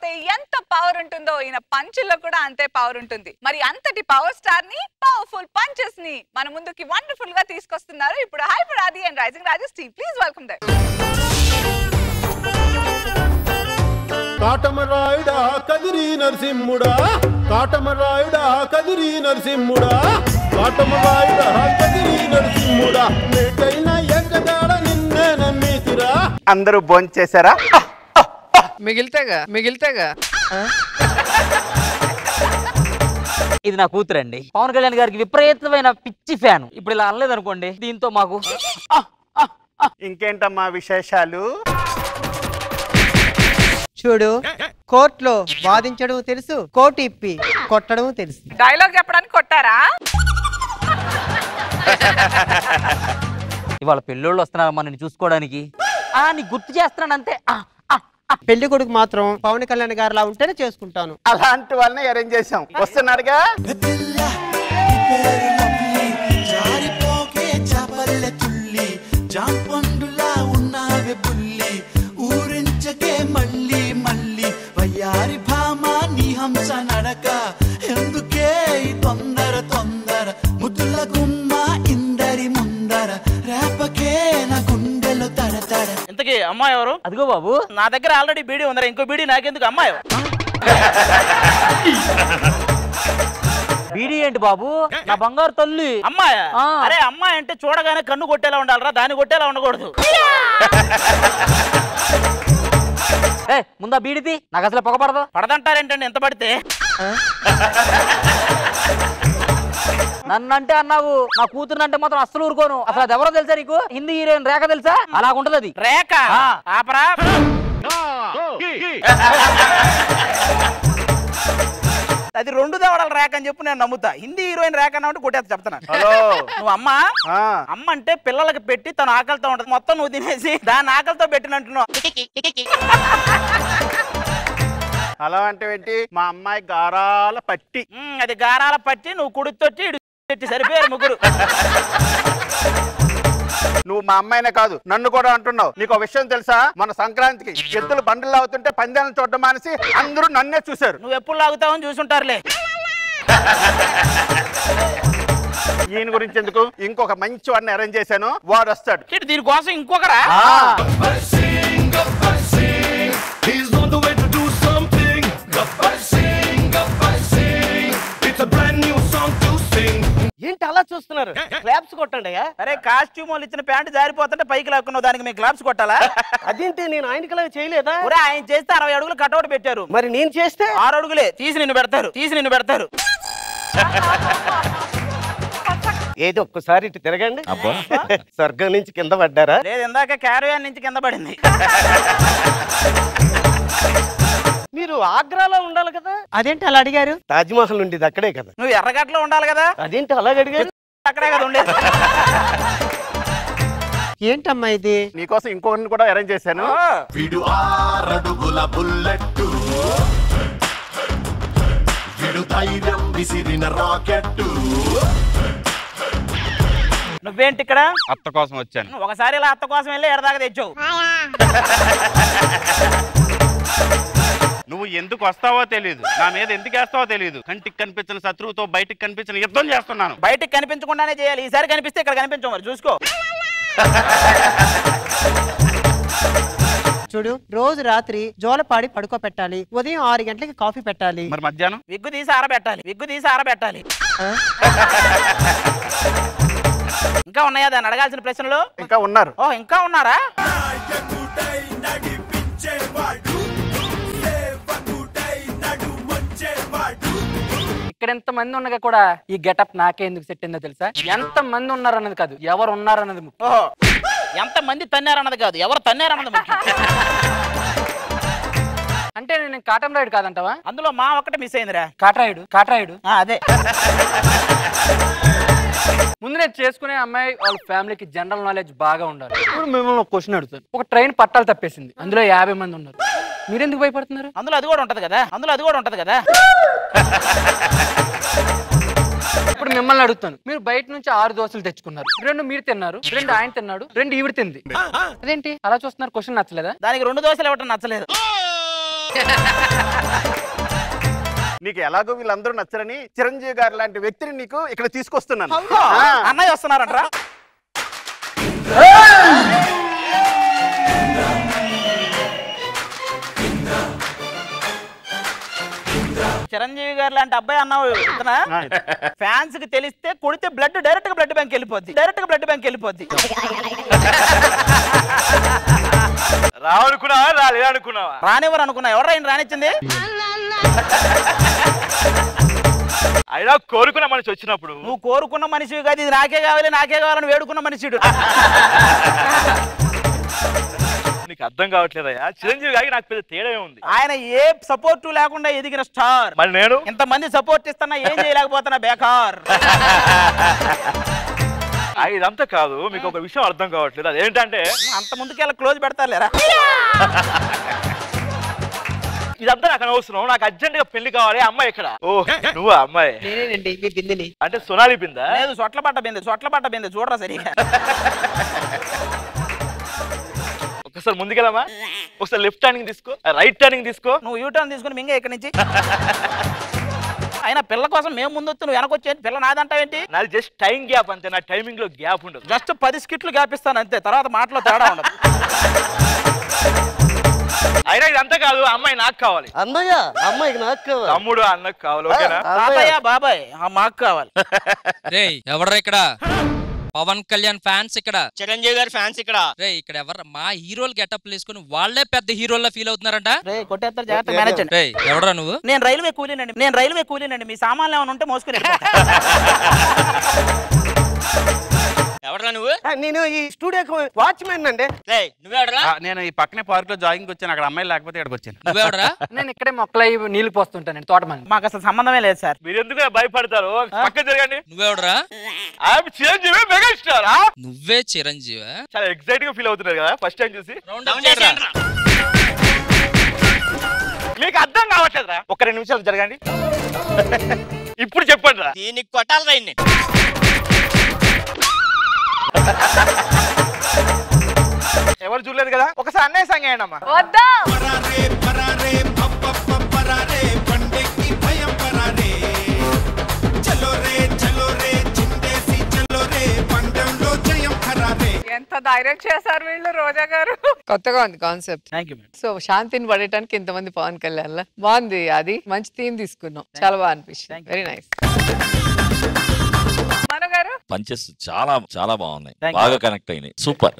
కొడితే ఎంత పవర్ ఉంటుందో ఈయన పంచుల్లో కూడా అంతే పవర్ ఉంటుంది. మరి అంతటి పవర్ స్టార్ ని, పవర్ఫుల్ పంచెస్ ని మన ముందుకి వండర్ఫుల్ గా తీసుకొస్తున్నారు ఇప్పుడు hyper Aadi and rising Rajesh team. Please welcome them. కాటమరాయుడా కదిరి నరసింహుడా, కాటమరాయుడా కదిరి నరసింహుడా, కాటమరాయుడా కదిరి నరసింహుడా, నేటైనా ఎక్కడాడ నిన్నే నమ్మితిరా. అందరూ భోంచేశారా? మిగిలితేగా ఇది నా కూతురండి. పవన్ కళ్యాణ్ గారికి విపరీతమైన పిచ్చి ఫ్యాన్. ఇప్పుడు ఇలా అనలేదు అనుకోండి, దీంతో మాకు ఇంకేంటమ్మా విశేషాలు? చూడు, కోర్టులో వాదించడం తెలుసు, కోర్టు ఇప్పి కొట్టడం తెలుసు. డైలాగ్ చెప్పడానికి కొట్టారా? ఇవాళ పెళ్ళోళ్ళు వస్తున్నారమ్మా నిన్ను చూసుకోవడానికి. నీకు గుర్తు చేస్తున్నాను అంతే. పెళ్లి కొడుకు మాత్రం పవన్ కళ్యాణ్ గారిలా ఉంటేనే చేసుకుంటాను. అలాంటి వాళ్ళని అరేంజ్ చేసాం. వస్తున్నారుగా. ఊరించకే మళ్ళీ మళ్ళీ వయ్యారి భామా నీ హంస నడక, ఎందుకే తొందర తొందర ముద్దుల గుమ్మ ఇందరి ముందర, రేపకే నా గుండెలో తడతడ. ఇంతకీ అమ్మాయి ఎవరు? అదిగో బాబు, నా దగ్గర ఆల్రెడీ బీడీ ఉందరా, ఇంకో బీడీ నాకెందుకు? అమ్మాయి బీడీ ఏంటి బాబు, నా బంగారు తల్లి. అమ్మాయి? అరే అమ్మాయి అంటే చూడగానే కన్ను కొట్టేలా ఉండాలరా, దాన్ని కొట్టేలా ఉండకూడదు. ముందా బీడిది, నాకు అసలు పొగపడదు. పడదంటారేంటండి ఎంత పడితే? నన్నంటే అన్నావు, నా కూతురు అంటే మాత్రం అస్సలు ఊరుకోను. అసలు అది ఎవరో తెలుసా నీకు? హిందీ హీరోయిన్ రేఖ తెలుసా? అలా ఉంటది అది. రేఖ? ఆపరా. అది రెండు దేవడాల రేఖ అని చెప్పు నేను నమ్ముతా. హిందీ హీరోయిన్ రేఖ అన్న కొట్టేస్తా చెప్తాను. నువ్వు అమ్మ అమ్మ అంటే పిల్లలకి పెట్టి తను ఆకలితో ఉంటది, మొత్తం నువ్వు తినేసి దాని ఆకలితో పెట్టినట్టున్నావు. అలా అంటే ఏంటి? మా అమ్మాయి గారాల పట్టి. అది గారాల పట్టి, నువ్వు కుడితొచ్చి ఇటు సరిపోయారు ముగ్గురు. నువ్వు మా అమ్మాయినే కాదు నన్ను కూడా అంటున్నావు. నీకు ఒక విషయం తెలుసా? మన సంక్రాంతికి ఎద్దులు బండ్లు లాగుతుంటే పందాలను చూడడం మానేసి అందరూ నన్నే చూశారు. నువ్వు ఎప్పుడు లాగుతావని చూసుంటారులే. ఈయన గురించి ఎందుకు, ఇంకొక మంచి వాడిని అరేంజ్ చేశాను, వాడు వస్తాడు. దీనికోసం ఇంకొకరా? ఏంటి అలా చూస్తున్నారు? క్లాప్స్ కొట్టండి. అరే కాస్ట్యూమ్ వాళ్ళు ఇచ్చిన ప్యాంట్ జారిపోతుంటే పైకి లాక్కున్నావు, దానికి మీకు క్లాప్స్ కొట్టాలా? అదేంటి, నేను ఆయనకి చేయలేదా? ఆయన చేస్తే 60 అడుగులు కటౌట్ పెట్టారు, మరి నేను చేస్తే 6 అడుగులే తీసి నిన్ను పెడతారు. ఏది ఒక్కసారి ఇటు తిరగండి. స్వర్గం నుంచి కింద పడ్డారా? లేదు, ఇందాక క్యారవాన్ నుంచి కింద పడింది. మీరు ఆగ్రాలో ఉండాలి కదా. అదేంటి అలా అడిగారు? తాజ్మహల్ ఉండేది అక్కడే కదా. నువ్వు ఎర్రగట్లో ఉండాలి కదా. అదేంటి అలాగ అడిగారు? అక్కడే కదా ఉండేది. ఏంటమ్మా ఇది? నీకోసం ఇంకొకరిని కూడా అరేంజ్ చేశాను. వీడు 6 అడుగుల బుల్లెట్టు, వీడు ధైర్యం విసిరిన రాకెట్టు. నువ్వేంటి ఇక్కడ? అత్త కోసం వచ్చాను. ఒకసారి ఇలా అత్త కోసం వెళ్ళి ఎడదాకా తెచ్చావు. నువ్వు ఎందుకు వస్తావో తెలియదు, నా మీద ఎందుకు వేస్తావో తెలియదు. కంటికి కనిపించిన శత్రువుతో బయటికి కనిపించిన యుద్ధం చేస్తున్నాను. బయటికి కనిపించకుండానే చేయాలి. ఈసారి కనిపిస్తే ఇక్కడ కనిపించవు, మరి చూసుకో. చూడు, రోజు రాత్రి జోలపాడి పడుకోబెట్టాలి, ఉదయం 6 గంటలకి కాఫీ పెట్టాలి. మరి మధ్యాహ్నం విగ్గు తీసి ఆరబెట్టాలి. ఇంకా ఉన్నాయా దాన్ని అడగాల్సిన ప్రశ్నలు? ఇంకా ఉన్నారు. ఇంకా ఉన్నారా? ఇక్కడ ఎంత మంది ఉండగా కూడా ఈ గెటప్ నాకే ఎందుకు సెట్ అయిందో తెలుసా? ఎంత మంది ఉన్నారన్నది కాదు, ఎవరు ఉన్నారన్నది ముఖ్యం. ఎంత మంది తన్నారన్నది కాదు, ఎవరు తన్నారన్నది ముఖ్యం. అంటే నేను కాటం రాయుడు కాదంటావా? అందులో మా ఒక్కటే మిస్ అయిందిరా. కాటరాయుడు అదే. ముందు నేను చేసుకునే అమ్మాయి వాళ్ళ ఫ్యామిలీకి జనరల్ నాలెడ్జ్ బాగా ఉండాలి. ఇప్పుడు మిమ్మల్ని ఒక క్వశ్చన్ అడుగుతాను. ఒక ట్రైన్ పట్టాలు తప్పేసింది, అందులో 50 మంది ఉన్నారు, మీరెందుకు భయపడుతున్నారు? అందులో అది కూడా ఉంటది కదా. ఇప్పుడు మిమ్మల్ని అడుగుతాను, మీరు బయట నుంచి 6 దోశలు తెచ్చుకున్నారు, 2 మీరు తిన్నారు, 2 ఆయన తిన్నాడు, 2 ఈవిడ తింది. అదేంటి అలా చూస్తున్నారు? క్వశ్చన్ నచ్చలేదా? దానికి 2 దోశలు ఇవ్వటం నచ్చలేదు. నీకు ఎలాగో వీళ్ళందరూ నచ్చరని చిరంజీవి గారు లాంటి వ్యక్తిని నీకు ఇక్కడ తీసుకొస్తున్నాను. అన్నయ్య వస్తున్నారంట్రా. చిరంజీవి గారు లాంటి అబ్బాయి అన్నావు ఇతనా? ఫ్యాన్స్ కి తెలిస్తే కొడితే బ్లడ్ డైరెక్ట్ గా బ్లడ్ బ్యాంక్ వెళ్ళిపోద్ది. రావనుకున్నావా రాలేదనుకున్నావా? రానివ్వరు అనుకున్నా. ఎవరు ఆయన రానిచ్చింది? అయినా కోరుకున్న మనిషి వచ్చినప్పుడు నువ్వు కోరుకున్న మనిషివి కాదు, ఇది నాకే కావాలని వేడుకున్న మనిషిడు. నీకు అర్థం కావట్లేదయ్యా, చిరంజీవి గారికి నాకు పెద్ద తేడా ఉంది. ఆయన ఏ సపోర్ట్ లేకుండా ఎదిగిన స్టార్. మరి నేను ఇంతమంది సపోర్ట్ ఇస్తున్నా ఏం చేయలేకపోతున్నా, బేకార్. ఇదంతా కాదు, మీకు ఒక విషయం అర్థం కావట్లేదు. అదేంటంటే అంత ముందుకెళ్ళ క్లోజ్ పెడతారులేరా. ఇదంతా నాకు అనవసరం. నాకు అర్జెంట్ గా పెళ్లి కావాలి. అమ్మాయి ఇక్కడ. ఓ నువ్వు అమ్మాయి అంటే సొనాలి బిందా? లేదు, సొట్ల పట్ట బిందె చూడరా సరిగా. ఒకసారి ముందుకెళ్ళమా, ఒకసారి లెఫ్ట్ టర్నింగ్ తీసుకో, రైట్ టర్నింగ్ తీసుకో. నువ్వు యూ టర్న్ తీసుకుని మింగే ఇక్కడి నుంచి. అయినా పిల్ల కోసం మేము ముందు వస్తే నువ్వు వెనకొచ్చేది. పిల్ల నాదంటావేంటి? నాది జస్ట్ టైం గ్యాప్ అంతే. నా టైమింగ్ లో గ్యాప్ ఉండదు. జస్ట్ 10 స్కిట్లు గ్యాప్ ఇస్తాను అంతే, తర్వాత మాటలో తేడా ఉండదు. అయినా ఇదంతా కాదు, అమ్మాయి నాకు కావాలి. అమ్మాయికి నాకు కావాలి. తమ్ముడు అన్నకు కావాలి. ఓకేనా? తాతయ్య బాబాయ్ మాకు కావాలి. ఎవడ్రా ఇక్కడ? పవన్ కళ్యాణ్ ఫ్యాన్స్ ఇక్కడ, చిరంజీవి గారి ఫ్యాన్స్ ఇక్కడ. రే ఇక్కడ ఎవరు మా హీరోలు గెటప్ వేసుకుని వాళ్ళే పెద్ద హీరోల్లా ఫీల్ అవుతున్నారంట. రే కొట్టేస్తారు, జాగ్రత్త మేనేజ్. రే ఎవడరా నువ్వు? నేను రైల్వే కూలీనండి. మీ సామాన్లు ఏమైనా ఉంటే మోసుకుని. ఎవడరా నువ్వు? నేను ఈ స్టూడియోకి వాచ్మెన్ అండి. నువ్వెవడరా? నేను ఈ పక్కనే పార్క్ లో జాగింగ్ వచ్చాను. అక్కడ అమ్మాయిలు లేకపోతే ఇక్కడికి వచ్చాను. నువ్వెవడరా? నేను ఇక్కడే మొక్కలు నీళ్లు పోస్తుంటాను తోటమని. మాకు అసలు సంబంధమే లేదు సార్. మీరు ఎందుకు భయపడతారు? పక్క జరగండి. నువ్వెవడరా? చిరంజీవి మెగాస్టార్. నువ్వే చిరంజీవి? చాలా ఎక్సైట్ గా ఫీల్ అవుతున్నారు కదా ఫస్ట్ టైం చూసి. మీకు అర్థం కావట్లేదురా? ఒక 2 నిమిషాలు జరగండి. ఇప్పుడు చెప్పండి రా. దీనికి కొట్టాలి రైన్ని. ఎవరు చూడలేదు కదా, ఒకసారి అన్నయ్య సంగ అమ్మా. వద్దా ఎంత ధైర్యం చేశారు వీళ్ళు, రోజా గారు. కొత్తగా ఉంది కాన్సెప్ట్. సో శాంతిని పడేయడానికి ఇంతమంది పవన్ కళ్యాణ్ లా బాగుంది. అది మంచి థీమ్ తీసుకున్నాం, చాలా బాగా అనిపిస్తుంది. Very nice. మను గారు పంచెస్ చాలా చాలా బాగున్నాయి, బాగా కనెక్ట్ అయినాయి. సూపర్.